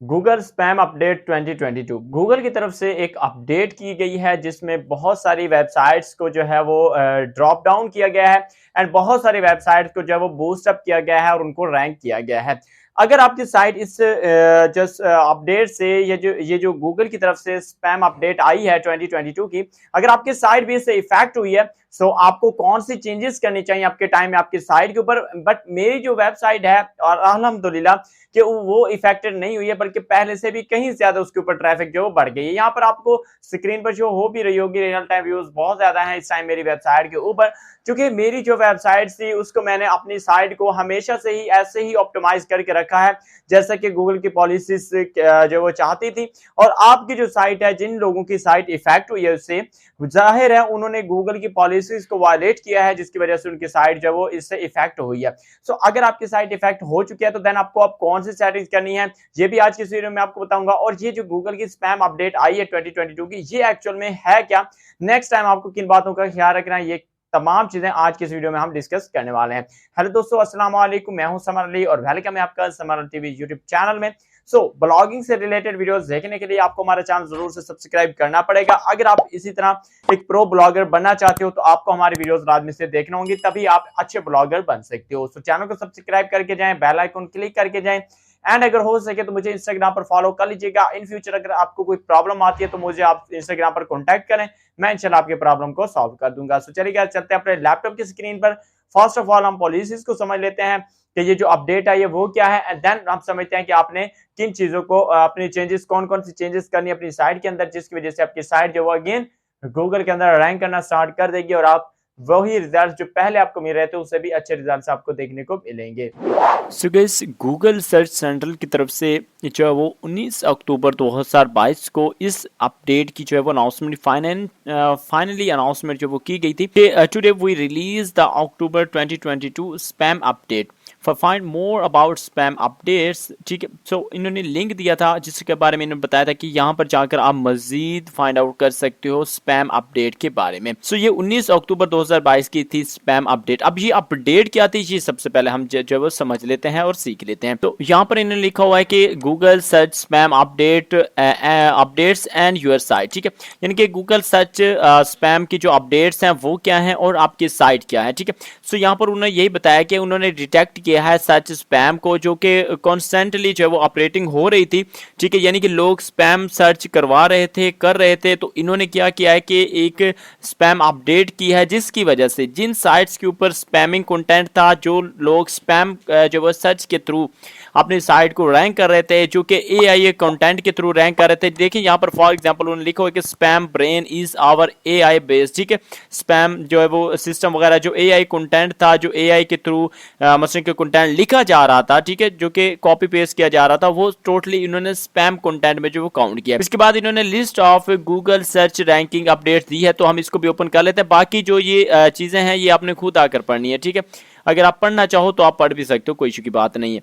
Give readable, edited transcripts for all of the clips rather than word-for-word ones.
Google spam update 2022 Google की तरफ से एक अपडेट की गई है जिसमें बहुत सारी वेबसाइट्स को जो है वो ड्रॉप डाउन किया गया है एंड बहुत सारी वेबसाइट्स को जो है वो बूस्ट अप किया गया है और उनको रैंक किया गया है। अगर आपकी साइट इस जस्ट अपडेट से ये जो गूगल की तरफ से स्पैम अपडेट आई है 2022 की, अगर आपकी साइट भी इससे इफेक्ट हुई है सो आपको कौन सी चेंजेस करनी चाहिए आपके टाइम में आपकी साइट के ऊपर। बट मेरी जो वेबसाइट है और अल्हम्दुलिल्लाह कि वो इफेक्टेड नहीं हुई है, बल्कि पहले से भी कहीं ज्यादा उसके ऊपर ट्रैफिक जो बढ़ गई है। यहाँ पर आपको स्क्रीन पर जो हो भी रही होगी, रियल टाइम व्यूज बहुत ज्यादा है इस टाइम मेरी वेबसाइट के ऊपर, क्योंकि मेरी जो वेबसाइट थी उसको मैंने अपनी साइट को हमेशा से ही ऐसे ही ऑप्टिमाइज करके रखा है जैसा कि गूगल की पॉलिसीज जो वो चाहती थी। और आपकी जो साइट है, जिन लोगों की साइट इफेक्ट हुई है उससे, जाहिर है उन्होंने गूगल की पॉलिसीज को वायलेट किया है, जिसकी वजह से उनकी साइट जो वो इससे इफेक्ट हुई है। सो अगर आपकी साइट इफेक्ट हो चुकी है तो देन आपको अब कौन सी सेटिंग्स करनी है ये भी आज की इस वीडियो में आपको बताऊंगा। और ये जो गूगल की स्पैम अपडेट आई है 2022 की, ये एक्चुअल में है क्या, नेक्स्ट टाइम आपको किन बातों का ख्याल रखना है, ये तमाम चीजें आज के इस वीडियो में हम डिस्कस करने वाले हैं। हेलो दोस्तों, अस्सलाम वालेकुम, मैं हूं समर अली और वेलकम है आपका समर टीवी यूट्यूब चैनल में। ब्लॉगिंग से रिलेटेड वीडियोस देखने के लिए आपको हमारा चैनल जरूर से सब्सक्राइब करना पड़ेगा। अगर आप इसी तरह एक प्रो ब्लॉगर बनना चाहते हो तो आपको हमारी वीडियोस लाजमी से देखना होंगी, तभी आप अच्छे ब्लॉगर बन सकते हो। चैनल को सब्सक्राइब करके जाएं, बेल आइकन क्लिक करके जाएं एंड अगर हो सके तो मुझे इंस्टाग्राम पर फॉलो कर लीजिएगा। इन फ्यूचर अगर आपको कोई प्रॉब्लम आती है तो मुझे आप इंस्टाग्राम पर कॉन्टैक्ट करें, मैं इंशाल्लाह आपके प्रॉब्लम को सॉल्व कर दूंगा। चलिए चलते हैं अपने लैपटॉप की स्क्रीन पर। फर्स्ट ऑफ ऑल हम पॉलिसीज को समझ लेते हैं कि ये जो अपडेट है ये वो क्या है, एंड देन हम समझते हैं कि आपने किन चीजों को अपनी चेंजेस, कौन कौन सी चेंजेस करनी है अपनी साइट के अंदर, जिसकी वजह से आपकी साइट जो वो अगेन गूगल के अंदर रैंक करना स्टार्ट कर देगी और आप वही रिजल्ट जो पहले आपको मिल रहे थे उससे भी अच्छे रिजल्ट्स आपको देखने को मिलेंगे। So guys, Google search central की तरफ से जो है वो 19 अक्टूबर 2022 को इस अपडेट की जो है वो अनाउंसमेंट फाइनली अनाउंसमेंट जो वो की गई थी। Today we release the October 2022 spam update for find more about spam updates. ठीक है, सो इन्होंने लिंक दिया था जिसके बारे में इन्होंने बताया था कि यहाँ पर जाकर आप मजीद फाइंड आउट कर सकते हो स्पैम अपडेट के बारे में। सो ये 19 अक्टूबर 2022 की थी स्पैम अपडेट। अब ये अपडेट क्या थी, ये सबसे पहले हम जो वो समझ लेते हैं और सीख लेते हैं। तो यहाँ पर इन्होंने लिखा हुआ है कि Google search spam update updates and your site. ठीक है, यानी कि गूगल सर्च स्पैम की जो अपडेट्स हैं वो क्या है और आपकी साइट क्या है। ठीक है, सो यहाँ पर उन्होंने यही बताया कि उन्होंने डिटेक्ट किया है सर्च स्पैम को, जो कि कॉन्स्टेंटली जो है वो ऑपरेटिंग हो रही थी। ठीक है, यानी कि लोग स्पैम सर्च करवा रहे थे, कर रहे थे, तो इन्होंने क्या किया है कि एक स्पैम अपडेट की है, जिसकी वजह से जिन साइट्स के ऊपर स्पैमिंग कंटेंट था, जो लोग स्पैम जो वो सर्च के थ्रू अपनी साइट को रैंक कर रहे थे, जो कि एआई कंटेंट के थ्रू रैंक कर रहे थे। देखिए यहाँ पर फॉर एग्जांपल उन्होंने लिखा हुआ है कि spam brain is our AI based. ठीक है, स्पैम जो है वो सिस्टम वगैरह जो एआई कंटेंट था, जो एआई के थ्रू मसलन के कंटेंट लिखा जा रहा था, ठीक है, जो कि कॉपी पेस्ट किया जा रहा था, वो टोटली इन्होंने स्पैम कंटेंट में जो वो काउंट किया। इसके बाद इन्होंने list of Google search ranking updates दी है, तो हम इसको भी ओपन कर लेते हैं। बाकी जो ये चीजें हैं ये आपने खुद आकर पढ़नी है। ठीक है, अगर आप पढ़ना चाहो तो आप पढ़ भी सकते हो, कोई इशू की बात नहीं है।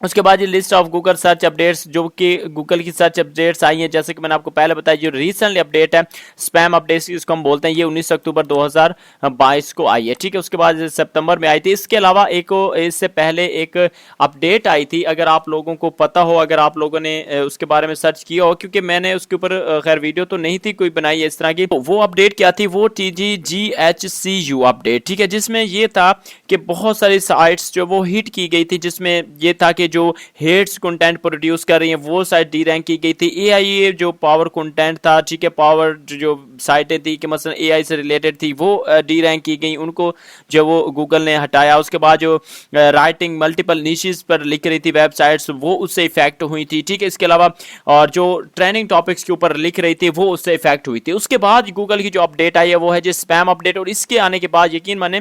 उसके बाद ये list of Google search updates, जो कि गूगल की सर्च अपडेट्स आई हैं, जैसे कि मैंने आपको पहले बताया, जो रिसेंटली अपडेट है स्पैम अपडेट्स इसको हम बोलते हैं, ये 19 अक्टूबर 2022 को आई है। ठीक है, उसके बाद सितंबर में आई थी। इसके अलावा एक इससे पहले एक अपडेट आई थी, अगर आप लोगों को पता हो, अगर आप लोगों ने उसके बारे में सर्च किया हो, क्योंकि मैंने उसके ऊपर खैर वीडियो तो नहीं थी कोई बनाई है इस तरह की। तो वो अपडेट क्या थी, वो TGGHCU अपडेट। ठीक है, जिसमें ये था कि बहुत सारी साइट्स जो वो हिट की गई थी, जिसमें ये था कि जो हेट्स कंटेंट प्रोड्यूस कर रही हैं वो साइट डी रैंक की गई थी। एआई जो पावर कंटेंट था, ठीक है, पावर जो साइटें थी कि मतलब एआई से रिलेटेड थी, वो डी रैंक की गई, उनको जो वो गूगल ने हटाया। उसके बाद जो राइटिंग मल्टीपल निशेस पर लिख रही थी वेबसाइट्स, वो उससे इफेक्ट हुई थी। ठीक है, इसके अलावा और जो ट्रेंडिंग टॉपिक्स के ऊपर लिख रही थी वो उससे इफेक्ट हुई थी। उसके बाद गूगल की जो अपडेट आई है वो है जो स्पैम अपडेट, और इसके आने के बाद यकीन माने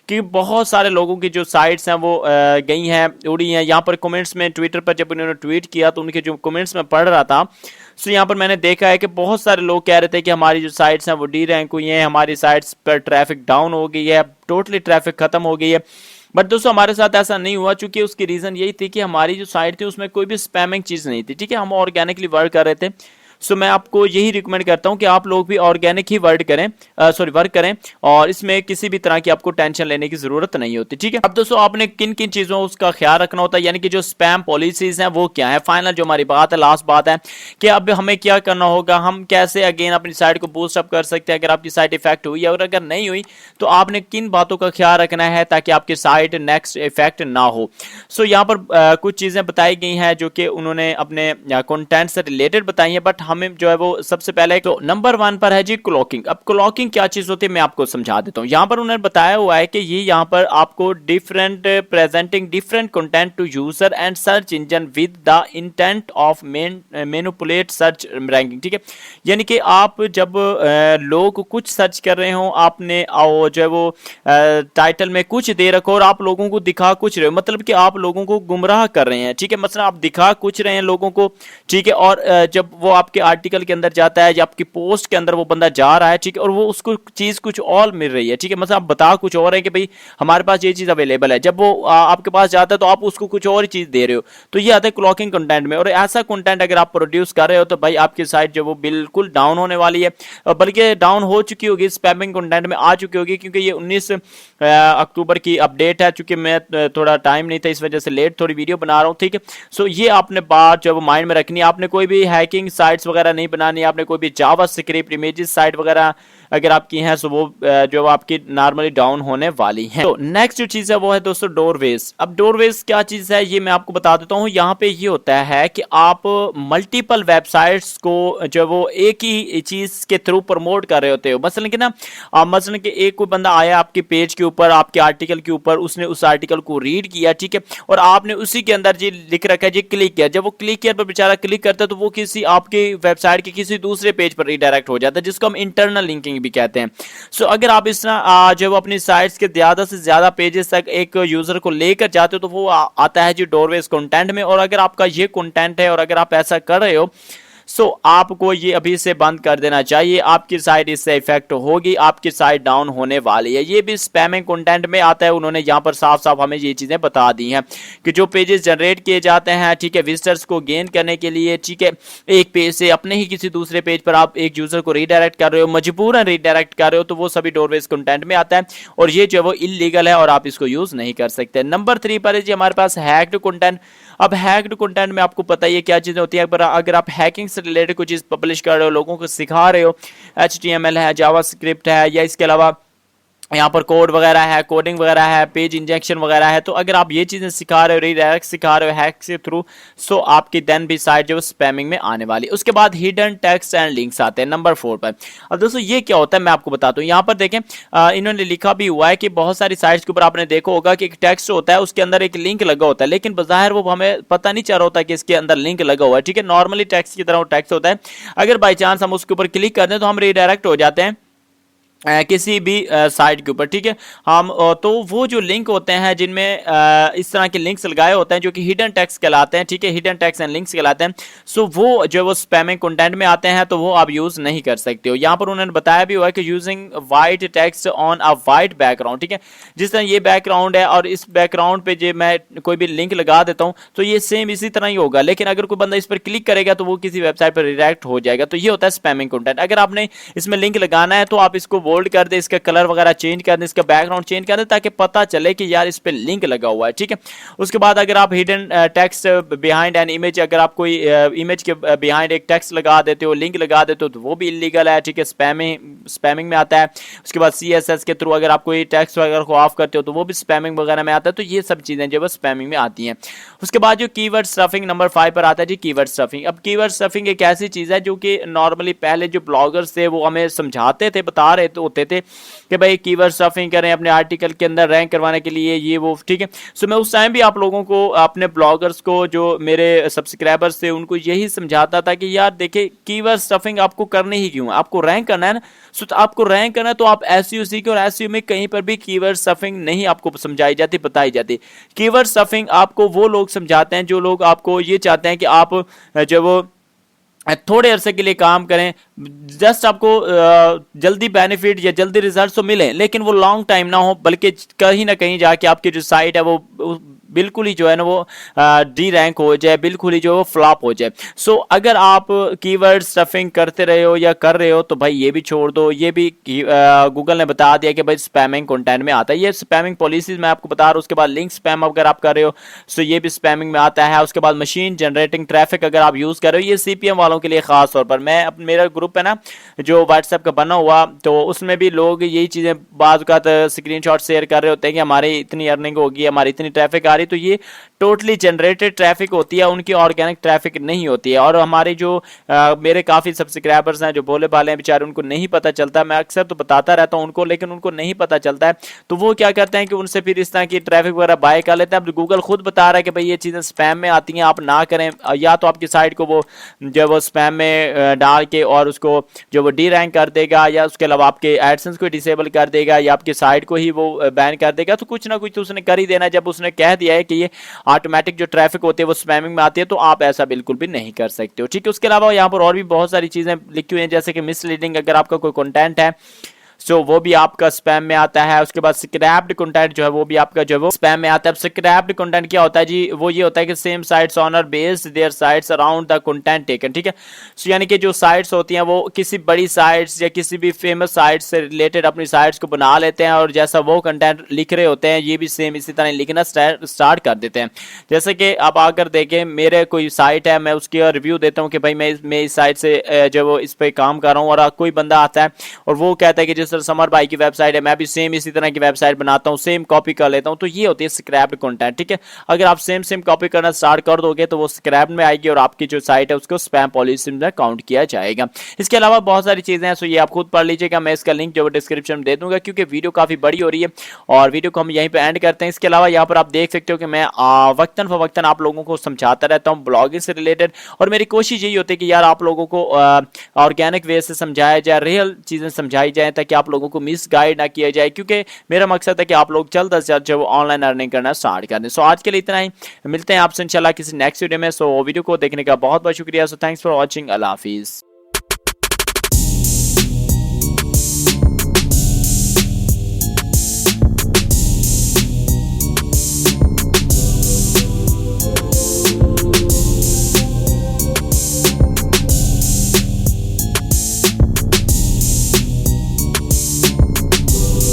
कि बहुत सारे लोगों की जो साइट्स हैं वो गई हैं, उड़ी हैं। यहाँ पर कमेंट्स में ट्विटर पर जब उन्होंने ट्वीट किया तो उनके जो कमेंट्स में पढ़ रहा था, सो यहाँ पर मैंने देखा है कि बहुत सारे लोग कह रहे थे कि हमारी जो साइट्स हैं वो डी रैंक हुई हैं, हमारी साइट्स पर ट्रैफिक डाउन हो गई है, टोटली ट्रैफिक खत्म हो गई है। बट दोस्तों हमारे साथ ऐसा नहीं हुआ, चूंकि उसकी रीजन यही थी कि हमारी जो साइट थी उसमें कोई भी स्पैमिंग चीज नहीं थी। ठीक है, हम ऑर्गेनिकली वर्क कर रहे थे, सो मैं आपको यही रिकमेंड करता हूं कि आप लोग भी ऑर्गेनिक ही वर्क करें और इसमें किसी भी तरह की आपको टेंशन लेने की जरूरत नहीं होती, ठीक है। अब दोस्तों आपने किन किन चीजों उसका ख्याल रखना होता है, यानी कि जो स्पैम पॉलिसीज हैं वो क्या है। फाइनल जो हमारी बात है, लास्ट बात है कि अब हमें क्या करना होगा, हम कैसे अगेन अपनी साइट को बूस्ट अप कर सकते हैं अगर आपकी साइट इफेक्ट हुई और अगर नहीं हुई तो आपने किन बातों का ख्याल रखना है ताकि आपकी साइट नेक्स्ट इफेक्ट ना हो। सो यहाँ पर कुछ चीजें बताई गई हैं जो कि उन्होंने अपने कंटेंट से रिलेटेड बताई है, बट हमें जो है वो सबसे पहले तो नंबर 1 पर है जी क्लॉकिंग। अब क्लॉकिंग क्या चीज होती है मैं आपको समझा देता हूँ। यहाँ पर उन्होंने बताया हुआ है कि ये यहाँ पर आपको presenting different content to user and search engine with the intent of manipulate search ranking, ठीक है। यानी कि आप जब लोग कुछ सर्च कर रहे हो, आपने जो है वो टाइटल में कुछ दे रखो और आप लोगों को दिखा कुछ रहे हो, मतलब कि आप लोगों को गुमराह कर रहे हैं, ठीक है। मतलब आप दिखा कुछ रहे हैं लोगों को, ठीक है, और जब वो आपके आर्टिकल के अंदर जाता है या आपकी पोस्ट के अंदर वो बंदा जा रहा है, ठीक है, और वो उसको चीज कुछ और मिल रही है, ठीक है। मतलब आप बता कुछ और है कि भाई हमारे पास ये चीज अवेलेबल है, जब वो आपके पास जाता है तो आप उसको कुछ और चीज दे रहे हो, तो ये आता है क्लॉकिंग कंटेंट में। और ऐसा कंटेंट अगर आप प्रोड्यूस कर रहे हो तो भाई आपकी साइट जो वो बिल्कुल डाउन होने वाली है, बल्कि डाउन हो चुकी होगी, स्पैमिंग कंटेंट में आ चुकी होगी, क्योंकि ये 19 अक्टूबर की अपडेट है। चूंकि मैं थोड़ा टाइम नहीं था इस वजह से लेट थोड़ी वीडियो बना रहा हूँ, ठीक है। सो ये आपने बात जो माइंड में रखनी है, आपने कोई भी हैकिंग साइट्स वगैरह नहीं बनानी, आपने कोई भी जावास्क्रिप्ट इमेजेस साइट वगैरह अगर आपकी हैं तो वो जो आपकी नॉर्मली डाउन होने वाली है। तो नेक्स्ट जो चीज है वो है दोस्तों डोरवेज। अब डोरवेज क्या चीज है ये मैं आपको बता देता हूँ। यहाँ पे ये होता है कि आप मल्टीपल वेबसाइट्स को जो वो एक ही चीज के थ्रू प्रमोट कर रहे होते हो। मसलन कि ना मसलन कि एक कोई बंदा आया आपके पेज के ऊपर, आपके आर्टिकल के ऊपर, उसने उस आर्टिकल को रीड किया, ठीक है, और आपने उसी के अंदर जी लिख रखा है जी क्लिक किया। जब वो क्लिक किया पर बेचारा क्लिक करता है तो वो किसी आपके वेबसाइट के किसी दूसरे पेज पर रीडायरेक्ट हो जाता है, जिसको हम इंटरनल लिंकिंग भी कहते हैं। सो अगर आप इस तरह जो अपनी साइट्स के ज्यादा से ज्यादा पेजेस तक एक यूजर को लेकर जाते हो तो वो आता है जी डोरवेज कंटेंट में। और अगर आपका ये कंटेंट है और अगर आप ऐसा कर रहे हो सो आपको ये अभी से बंद कर देना चाहिए, आपकी साइट इससे इफेक्ट होगी, आपकी साइट डाउन होने वाली है। ये भी स्पैमिंग कंटेंट में आता है। उन्होंने यहाँ पर साफ साफ हमें ये चीजें बता दी हैं कि जो पेजेस जनरेट किए जाते हैं, ठीक है, विजिटर्स को गेन करने के लिए, ठीक है, एक पेज से अपने ही किसी दूसरे पेज पर आप एक यूजर को रीडायरेक्ट कर रहे हो, मजबूरन रीडायरेक्ट कर रहे हो, तो वो सभी डोरवेज कंटेंट में आता है और ये जो वो इलीगल है और आप इसको यूज नहीं कर सकते। नंबर 3 पर है जी हमारे पास हैक्ड कंटेंट। अब हैक्ड कंटेंट में आपको पता ही है क्या चीजें होती है। अगर आप हैकिंग से रिलेटेड कोई चीज पब्लिश कर रहे हो, लोगों को सिखा रहे हो, HTML है, जावास्क्रिप्ट है, या इसके अलावा यहाँ पर कोड वगैरह है, कोडिंग वगैरह है, पेज इंजेक्शन वगैरह है, तो अगर आप ये चीजें सिखा रहे हो, रीडायरेक्ट सिखा रहे हो हैक के थ्रू, सो आपकी देन भी साइट जो स्पैमिंग में आने वाली। उसके बाद हिडन टेक्स्ट एंड लिंक्स आते हैं नंबर 4 पर। अब दोस्तों ये क्या होता है मैं आपको बताता हूँ। यहाँ पर देखें इन्होंने लिखा भी हुआ है कि बहुत सारी साइट्स के ऊपर आपने देखा होगा कि एक टेक्स्ट होता है, उसके अंदर एक लिंक लगा होता है, लेकिन बज़ाहिर वो हमें पता नहीं चल रहा होता कि इसके अंदर लिंक लगा हुआ है, ठीक है। नॉर्मली टेक्स्ट की तरह वो टेक्स्ट होता है, अगर बाई चांस हम उसके ऊपर क्लिक कर दें तो हम रीडायरेक्ट हो जाते हैं किसी भी साइट के ऊपर, ठीक है। हम तो वो जो लिंक होते हैं जिनमें इस तरह के लिंक्स लगाए होते हैं जो कि हिडन टेक्स्ट कहलाते हैं, ठीक है, हिडन टेक्स्ट एंड लिंक्स कहलाते हैं। सो वो जो वो स्पैमिंग कंटेंट में आते हैं तो वो आप यूज नहीं कर सकते हो। यहाँ पर उन्होंने बताया भी हुआ है कि using white text on a white background, ठीक है, जिस तरह ये बैकग्राउंड है और इस बैकग्राउंड पे जो मैं कोई भी लिंक लगा देता हूँ तो ये सेम इसी तरह ही होगा, लेकिन अगर कोई बंदा इस पर क्लिक करेगा तो वो किसी वेबसाइट पर रिडायरेक्ट हो जाएगा। तो ये होता है स्पैमिंग कंटेंट। अगर आपने इसमें लिंक लगाना है तो आप इसको बोल्ड कर दे, इसका कलर वगैरह चेंज कर दें, इसका बैकग्राउंड चेंज कर दें ताकि पता चले कि यार इस पे लिंक लगा हुआ है, ठीक है। उसके बाद अगर आप hidden text behind an image, अगर आप कोई इमेज के बिहाइंड एक टेक्स्ट लगा देते हो, लिंक लगा देते हो, तो वो भी इलीगल है, ठीक है, स्पैमिंग में आता है। उसके बाद CSS के थ्रू अगर आप कोई टेक्स्ट वगैरह को ऑफ करते हो तो वो भी स्पैमिंग वगैरह में आता है। तो ये सब चीजें जो है स्पैमिंग में आती हैं। उसके बाद जो कीवर्ड स्टफिंग नंबर 5 पर आता है जी कीवर्ड स्टफिंग। अब कीवर्ड स्टफिंग एक ऐसी चीज है जो कि नॉर्मली पहले जो ब्लॉगर्स थे वो हमें समझाते थे, बता रहे होते थे कि भाई कीवर्ड स्टफिंग करें अपने आर्टिकल के अंदर रैंक करवाने के लिए, ये वो, ठीक है। सो मैं उस टाइम भी आप लोगों को, अपने ब्लॉगर्स को, जो मेरे सब्सक्राइबर्स थे, उनको यही समझाता था कि यार देखिए कीवर्ड स्टफिंग आपको करनी ही क्यों है, आपको रैंक करना है ना। सो आपको रैंक करना है तो आप SEO सीखें, और SEO में कहीं पर भी कीवर्ड स्टफिंग नहीं आपको समझाई जाती, बताई जाती। कीवर्ड स्टफिंग आपको वो लोग समझाते हैं जो लोग आपको ये चाहते हैं कि आप जो वो थोड़े अरसे के लिए काम करें, जस्ट आपको जल्दी बेनिफिट या जल्दी रिजल्ट तो मिले, लेकिन वो लॉन्ग टाइम ना हो, बल्कि कहीं ना कहीं जाके आपकी जो साइट है वो बिल्कुल ही जो है ना वो डी रैंक हो जाए, बिल्कुल ही जो है वो फ्लॉप हो जाए। सो अगर आप कीवर्ड स्टफिंग करते रहे हो या कर रहे हो तो भाई ये भी छोड़ दो। ये भी गूगल ने बता दिया कि भाई स्पैमिंग कंटेंट में आता है, ये स्पैमिंग पॉलिसीज मैं आपको बता रहा हूँ। उसके बाद लिंक स्पैम अगर आप कर रहे हो सो ये भी स्पैमिंग में आता है। उसके बाद मशीन जनरेटिंग ट्रैफिक अगर आप यूज कर रहे हो, ये सीपीएम वालों के लिए खास तौर पर, मैं मेरा ग्रुप है ना जो व्हाट्सएप का बना हुआ, तो उसमें भी लोग यही चीजें बात स्क्रीनशॉट शेयर कर रहे होते हैं कि हमारी इतनी अर्निंग होगी, हमारी इतनी ट्रैफिक आ रही। तो ये टोटली जनरेटेड ट्रैफिक होती है, उनकी ऑर्गेनिक ट्रैफिक नहीं होती है। और हमारे जो मेरे काफी सब्सक्राइबर्स हैं जो भोले भाले हैं बेचारे, उनको नहीं पता चलता। मैं अक्सर तो बताता रहता हूं उनको, लेकिन उनको नहीं पता चलता है। तो वो क्या करते हैं कि उनसे फिर इस तरह की ट्रैफिक वगैरह बाय कर लेते हैं। अब गूगल खुद बता रहा है कि भाई ये चीजें स्पैम में आती हैं, आप ना करें। या तो आपकी साइट को वो जो वो स्पैम में डाल के और उसको जो वो डी रैंक कर देगा, या उसके अलावा आपके एडसेंस को डिसेबल कर देगा, या आपकी साइट को ही वो बैन कर देगा। तो कुछ ना कुछ तो उसने कर ही देना। जब उसने कह दिया है कि ये ऑटोमेटिक जो ट्रैफिक होती है वो स्पैमिंग में आती है, तो आप ऐसा बिल्कुल भी नहीं कर सकते हो, ठीक है। उसके अलावा यहाँ पर और भी बहुत सारी चीजें लिखी हुई हैं, जैसे कि मिसलीडिंग अगर आपका कोई कंटेंट है सो वो भी आपका स्पैम में आता है। उसके बाद स्क्रैप्ड कंटेंट जो है वो भी आपका जो है वो स्पैम में आता है। अब स्क्रैप्ड कंटेंट क्या होता है जी, वो ये होता है कि same sites owner based their sites around the content taken, ठीक है। सो यानी कि जो साइट्स होती हैं वो किसी बड़ी साइट्स या किसी भी फेमस साइट से रिलेटेड अपनी साइट्स को बना लेते हैं, और जैसा वो कंटेंट लिख रहे होते हैं ये भी सेम इसी तरह लिखना स्टार्ट कर देते हैं। जैसे कि आप आकर देखें, मेरे कोई साइट है, मैं उसकी रिव्यू देता हूँ कि भाई मैं इस साइट से जो वो इस पर काम कर रहा हूँ, और कोई बंदा आता है और वो कहता है कि जिस समर भाई की वेबसाइट है, मैं भी सेम इसी तरह की वेबसाइट बनाता हूं, सेम कॉपी कर लेता हूं। तो ये होती है स्क्रैप्ड कंटेंट, ठीक है। अगर आप सेम कॉपी करना स्टार्ट कर दोगे तो वो स्क्रैप्ड में आएगी और आपकी जो साइट है उसको स्पैम पॉलिसी में काउंट किया जाएगा। इसके अलावा बहुत सारी चीजें हैं, सो ये आप खुद पढ़ लीजिएगा। मैं इसका लिंक जो डिस्क्रिप्शन में दे दूंगा, क्योंकि वीडियो काफी बड़ी हो रही है और वीडियो को हम यहीं पे एंड करते हैं। इसके अलावा यहाँ पर आप देख सकते हो कि मैं वक्तन फवक्तन आप लोगों को समझाता रहता हूँ ब्लॉगिंग से रिलेटेड, और मेरी कोशिश यही होती है कि यार आप लोगों को ऑर्गेनिक वे से समझाया जाए, रियल चीजें समझाई जाए, ताकि आप लोगों को मिस गाइड ना किया जाए, क्योंकि मेरा मकसद है कि आप लोग जल्द से जल्द जो ऑनलाइन अर्निंग करना स्टार्ट कर दें। सो आज के लिए इतना ही, मिलते हैं आपसे इंशाल्लाह किसी नेक्स्ट वीडियो में। सो वीडियो को देखने का बहुत बहुत शुक्रिया। So thanks for watching, Allah Hafiz.